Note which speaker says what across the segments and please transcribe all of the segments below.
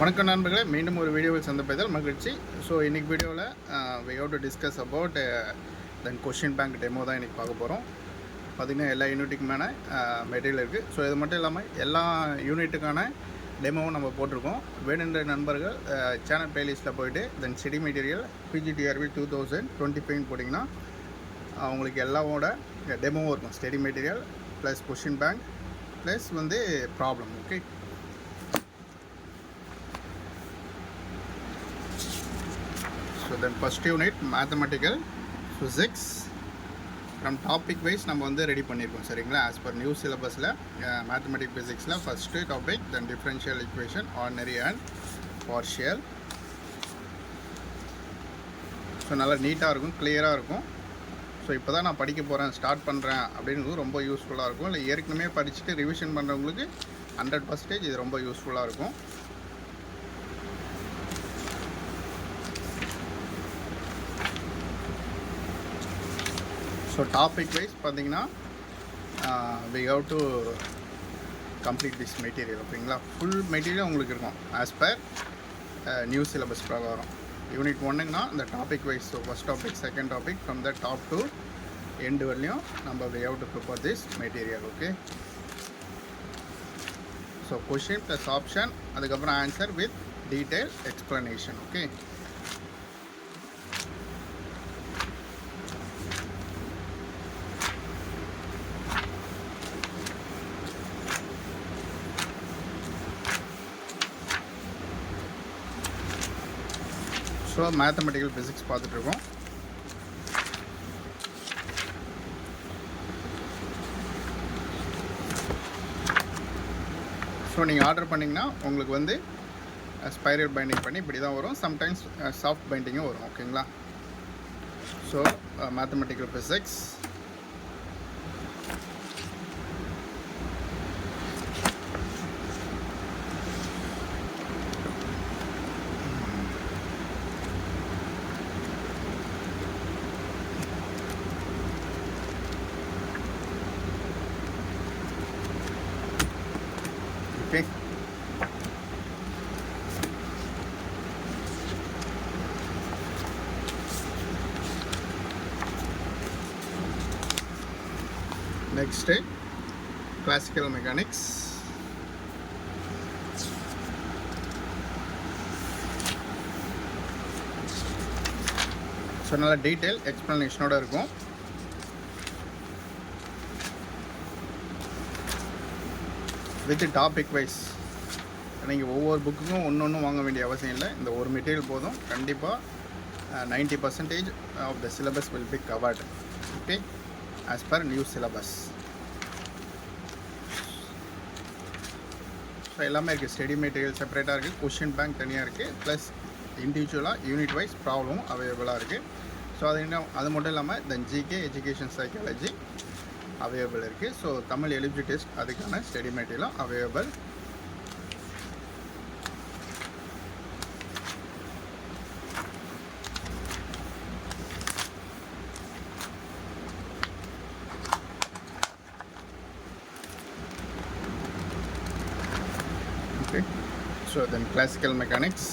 Speaker 1: வணக்கம் நண்பர்களே, மீண்டும் ஒரு வீடியோவில் சந்திப்பதில் மகிழ்ச்சி. ஸோ இன்றைக்கி வீடியோவில் we have to discuss about then question bank demo தான் இன்றைக்கி பார்க்க போகிறோம். பார்த்திங்கன்னா எல்லா யூனிட்டுக்குமான மெட்டீரியல் இருக்குது. ஸோ இது மட்டும் இல்லாமல் எல்லா யூனிட்டுக்கான டெமோவும் நம்ம போட்டிருக்கோம். வேணுன்ற நண்பர்கள் சேனல் ப்ளேலிஸ்ட்டில் போய்ட்டு தென் ஸ்டடி மெட்டீரியல் PGTRB 2025 போட்டிங்கன்னா அவங்களுக்கு எல்லாவோட டெமோவும் இருக்கும். Study material plus question bank plus வந்து problem. Okay, so then first unit mathematical physics from topic wise நம்ம வந்து ரெடி பண்ணியிருக்கோம். சரிங்களா? as per நியூ சிலபஸில் மேத்தமெட்டிக் ஃபிசிக்ஸில் first topic then differential equation ordinary and partial. So நல்லா நீட்டாக இருக்கும், கிளியராக இருக்கும். ஸோ இப்போ தான் நான் படிக்க போகிறேன், ஸ்டார்ட் பண்ணுறேன் அப்படின்றது ரொம்ப யூஸ்ஃபுல்லாக இருக்கும். இல்லை ஏற்கனவே படிச்சுட்டு ரிவிஷன் பண்ணுறவங்களுக்கு 100% இது ரொம்ப யூஸ்ஃபுல்லாக இருக்கும். ஸோ டாபிக் வைஸ் பார்த்தீங்கன்னா we have to complete this material. ஓகேங்களா? ஃபுல் மெட்டீரியல் உங்களுக்கு இருக்கும் ஆஸ் பர் நியூ சிலபஸ் பிரகாரம். யூனிட் 1ங்கன்னா இந்த topic wise. So first topic, second topic, from the top to end வரலையும் நம்ம we have to prepare this material. Okay, so question plus option, அதுக்கப்புறம் answer with detail explanation. Okay, so mathematical physics பார்த்துட்ருக்கோம். So நீங்கள் order பண்ணிங்கன்னா உங்களுக்கு வந்து spiral binding பண்ணி இப்படி தான் வரும். சம்டைம்ஸ் சாஃப்ட் பைண்டிங்கும் வரும். ஓகேங்களா? So mathematical physics okay. Next, classical mechanics. So நல்ல டீட்டெயில் எக்ஸ்ப்ளனேஷனோடு இருக்கும். வித் டாபிக் வைஸ் நீங்கள் ஒவ்வொரு புக்குக்கும் ஒன்று வாங்க வேண்டிய அவசியம் இல்லை. இந்த ஒரு மெட்டீரியல் போதும். கண்டிப்பாக 90% of the syllabus will be covered. Okay, as per new syllabus. So எல்லாமே இருக்குது. ஸ்டடி மெட்டீரியல் செப்பரேட்டாக இருக்குது, கொஷின் பேங்க் தனியாக இருக்குது, ப்ளஸ் இண்டிவிஜுவலாக யூனிட் வைஸ் ப்ராப்ளமும் அவைலபிளாக இருக்குது. ஸோ அது மட்டும் இல்லாமல் then GK, education psychology available இருக்குது. ஸோ தமிழ் எலிஜிபிலிட்டி டெஸ்ட் அதுக்கான ஸ்டடி மெட்டீரியலும் available. Okay, so then classical mechanics.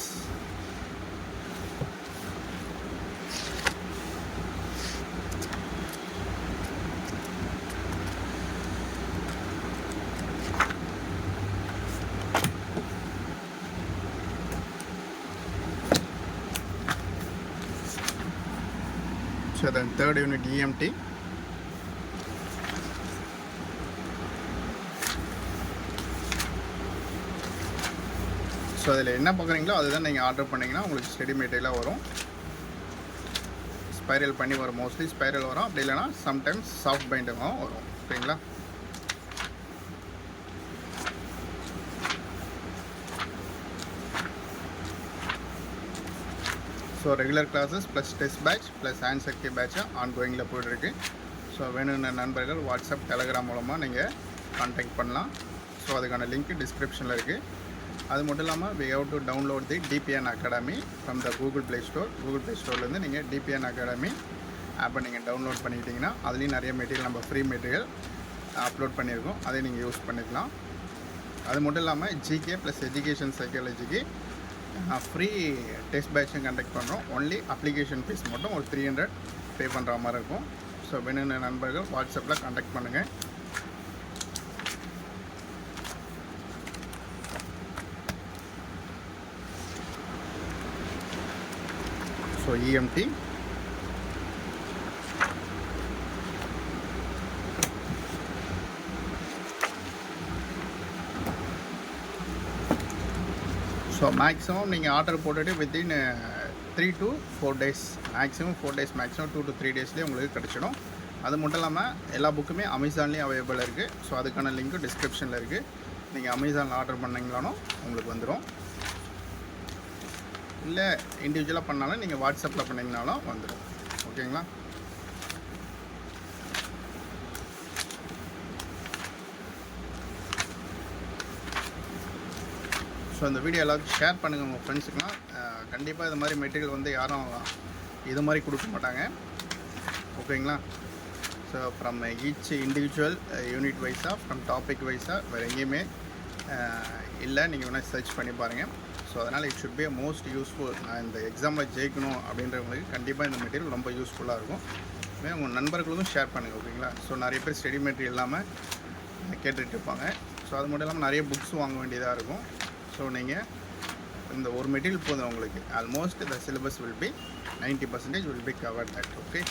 Speaker 1: So then third unit EMT. So அதில் என்ன பார்க்குறீங்களோ அதுதான் நீங்கள் ஆர்டர் பண்ணிங்கன்னா உங்களுக்கு ஸ்டடி மெட்டீரியலாக வரும். ஸ்பைரல் பண்ணி வரும், மோஸ்ட்லி ஸ்பைரல் வரும். அப்படி இல்லைனா சம்டைம்ஸ் சாஃப்ட் பைண்டிங்கும் வரும். ஓகேங்களா? So regular classes plus test batch plus answer key பேட்சாக ஆன்கோயிங்கில் போய்ட்டுருக்கு. ஸோ வேணும்ன நண்பர்கள் வாட்ஸ்அப், டெலகிராம் மூலமாக நீங்கள் கான்டாக்ட் பண்ணலாம். ஸோ அதுக்கான லிங்க் டிஸ்கிரிப்ஷனில் இருக்குது. அது மட்டும் இல்லாமல் we have to download the DPN Academy from the Google Play Store. Google Play Storeலேருந்து நீங்கள் DPN Academy ஆப்பை நீங்கள் டவுன்லோட் பண்ணிக்கிட்டிங்கன்னா அதுலேயும் நிறைய மெட்டீரியல் நம்ம ஃப்ரீ மெட்டீரியல் அப்லோட் பண்ணியிருக்கோம். அதை நீங்கள் யூஸ் பண்ணிக்கலாம். அது மட்டும் இல்லாமல் ஜிகே ப்ளஸ் எஜுகேஷன் சைக்காலஜிக்கு ஃப்ரீ டெஸ்ட் பேட்சும் கண்டக்ட் பண்ணுறோம். ஒன்லி அப்ளிகேஷன் ஃபீஸ் மட்டும் ஒரு 300 பே பண்ணுற மாதிரி இருக்கும். ஸோ வேணும்னு நண்பர்கள் வாட்ஸ்அப்பில் கான்டாக்ட் பண்ணுங்கள். ஸோ இஎம்டி ஸோ மேக்ஸிமம் நீங்கள் ஆர்டர் போட்டுட்டு within 3 to 4 days, maximum 4 days, maximum 2 to 3 daysலேயே உங்களுக்கு கிடச்சிடும். அது மட்டும் இல்லாமல் எல்லா புக்குமே அமேசான்லேயும் அவைலபிள் இருக்குது. ஸோ அதுக்கான லிங்க்கு டிஸ்கிரிப்ஷனில் இருக்குது. நீங்கள் அமேசானில் ஆர்டர் பண்ணிங்களாலும் உங்களுக்கு வந்துடும். இல்லை இண்டிவிஜுவலாக பண்ணாலும் நீங்கள் வாட்ஸ்அப்பில் பண்ணிங்கனாலும் வந்துடும். ஓகேங்களா? ஸோ இந்த வீடியோ எல்லாருக்கும் ஷேர் பண்ணுங்கள் உங்கள் ஃப்ரெண்ட்ஸுக்கெலாம். கண்டிப்பாக இது மாதிரி மெட்டீரியல் வந்து யாரும் இது மாதிரி கொடுக்க மாட்டாங்க. ஓகேங்களா? So from each individual unit வைஸாக, ஃப்ரம் டாபிக் வைஸாக வேறு எங்கேயுமே இல்லை. நீங்கள் வேணால் சர்ச் பண்ணி பாருங்கள். ஸோ அதனால் it should be most useful. நான் இந்த எக்ஸாமில் ஜெயிக்கணும் அப்படின்றவங்களுக்கு கண்டிப்பாக இந்த மெட்டீரியல் ரொம்ப யூஸ்ஃபுல்லாக இருக்கும். உங்கள் நண்பர்களுக்கும் ஷேர் பண்ணுங்கள். ஓகேங்களா? ஸோ நிறைய பேர் ஸ்டடி மெட்டீரியல் இல்லாமல் கேட்டுட்டு இருப்பாங்க. ஸோ அது மட்டும் இல்லாமல் நிறைய புக்ஸ் வாங்க வேண்டியதாக இருக்கும். ஸோ நீங்கள் இந்த ஒரு மெட்டீரியல் போதும் உங்களுக்கு. Almost the syllabus will B 90% will be covered that. Okay.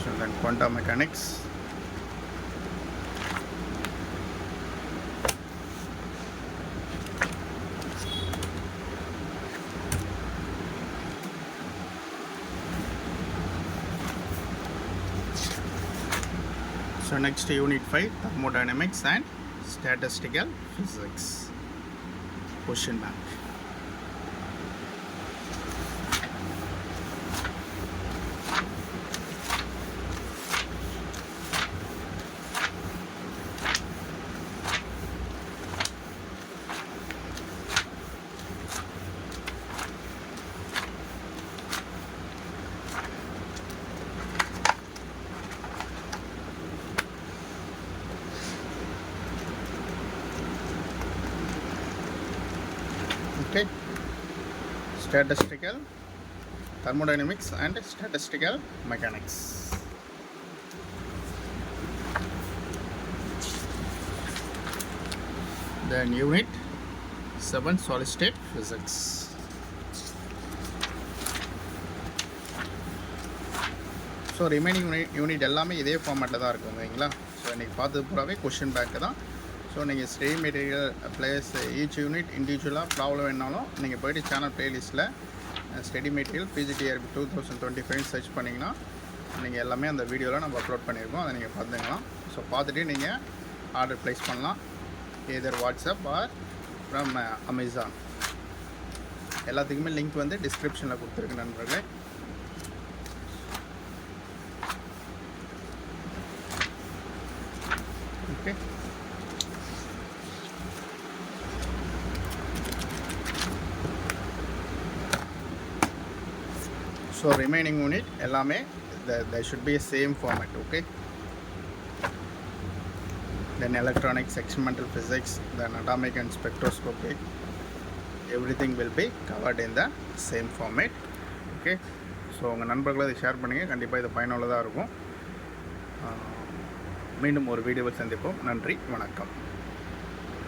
Speaker 1: So then quantum mechanics, so next unit 5 thermodynamics and statistical physics question bank. Okay, statistical, thermodynamics and statistical mechanics. Then unit 7 solid state physics. So remaining unit எல்லாமே இதே ஃபார்மேட்டில் தான் இருக்கும். ஓகேங்களா? So இன்றைக்கி பார்த்தது பூராவே question பேக்கு தான். ஸோ நீங்கள் study material plus each unit இண்டிவிஜுவலாக ப்ராப்ளம் வேணாலும் நீங்கள் போய்ட்டு சேனல் ப்ளேலிஸ்ட்டில் ஸ்டடி மெட்டீரியல் PGTRB 2025 சர்ச் பண்ணிங்கன்னா நீங்கள் எல்லாமே அந்த வீடியோவில் நம்ம அப்லோட் பண்ணியிருக்கோம். அதை நீங்கள் பார்த்துக்கலாம். ஸோ பார்த்துட்டு நீங்கள் ஆர்டர் ப்ளேஸ் பண்ணலாம். எதர் வாட்ஸ்அப் ஆர் ஃப்ரம் அமேசான். எல்லாத்துக்குமே லிங்க் வந்து டிஸ்கிரிப்ஷனில் கொடுத்துருக்கு நண்பர்களே. ஓகே. ஸோ ரிமைனிங் யூனிட் எல்லாமே there should be a same format. Okay. Then electronics, experimental physics, then atomic and spectroscopic, everything will be covered in the same format. Okay. So உங்கள் நண்பர்களை இதை share பண்ணுங்கள். கண்டிப்பாக இது பயனுள்ளதாக இருக்கும். மீண்டும் ஒரு வீடியோவில் சந்திப்போம். நன்றி, வணக்கம்.